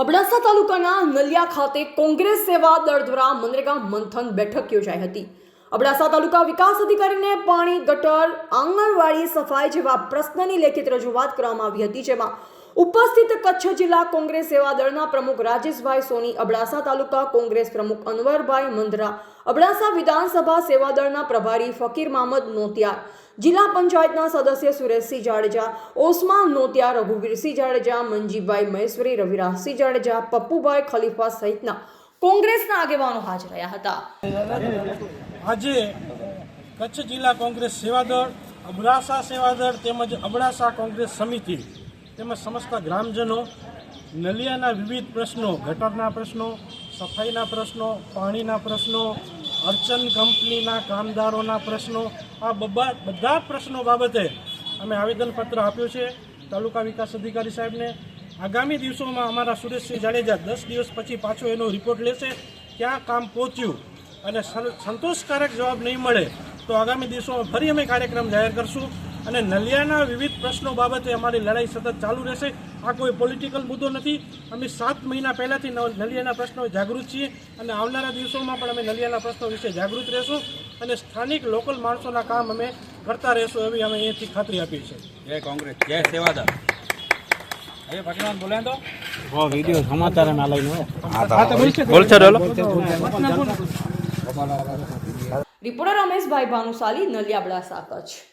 અબડાસા તાલુકાના નલિયા ખાતે કોંગ્રેસ સેવા દળ દ્વારા મનરેગા મંથન બેઠક યોજાઈ હતી। અબડાસા તાલુકા વિકાસ અધિકારીને પાણી, ગટર, આંગણવાડી સફાઈ જેવા પ્રશ્નની લેખિત રજૂઆત કરવામાં આવી હતી, જેમાં ઉપસ્થિત કચ્છ જિલ્લા કોંગ્રેસ સેવા દળના પ્રમુખ રાજેશભાઈ સોની, અબડાસા તાલુકા કોંગ્રેસ પ્રમુખ અનવરભાઈ મંદરા, અબડાસા વિધાનસભા સેવા દળના પ્રભારી ફકીર મામદ નોતિયાર, જિલ્લા પંચાયતના સદસ્ય સુરેશસિંહ જાડેજા, ઓસમાન નોતિયાર, રઘુવીરસિંહ જાડેજા, મંજીભાઈ મહેશ્વરી, રવિરાજસિંહ જાડેજા, પપ્પુભાઈ ખલીફા સહિતના કોંગ્રેસના આગેવાનો હાજર રહ્યા હતા। આજે કચ્છ જિલ્લા કોંગ્રેસ સેવાદળ, અબડાસા સેવાદળ તેમજ અબડાસા કોંગ્રેસ સમિતિ તેમજ સમસ્ત ગ્રામજનો નલિયાના વિવિધ પ્રશ્નો, ગટરના પ્રશ્નો, સફાઈના પ્રશ્નો, પાણીના પ્રશ્નો, અર્ચન કંપનીના કામદારોના પ્રશ્નો, આ બધા પ્રશ્નો બાબતે અમે આવેદનપત્ર આપ્યું છે તાલુકા વિકાસ અધિકારી સાહેબને। આગામી દિવસોમાં અમારા સુરેશસિંહ જાડેજા 10 દિવસ પછી પાછો એનો રિપોર્ટ લેશે, ક્યાં કામ પહોંચ્યું, અને સંતોષકારક જવાબ નહીં મળે તો આગામી દિવસોમાં ફરી અમે કાર્યક્રમ જાહેર કરશું। અને નલિયાના વિવિધ પ્રશ્નો બાબતે અમારી લડાઈ સતત ચાલુ રહેશે। આ કોઈ પોલિટિકલ મુદ્દો નથી। અમે 7 મહિના પહેલાંથી નલિયાના પ્રશ્નો જાગૃત છીએ અને આવનારા દિવસોમાં પણ અમે નલિયાના પ્રશ્નો વિશે જાગૃત રહેશું અને સ્થાનિક લોકલ માણસોના કામ અમે કરતા રહેશું એવી અમે અહીંથી ખાતરી આપી છે। જય કોંગ્રેસ, જય સેવાદળ। હવે ભગવાન બોલે તો વિડિયો સમાચાર ના લઈને રિપોર્ટર રમેશભાઈ ભાનુશાલી, નલિયા, અબડાસા, કચ્છ।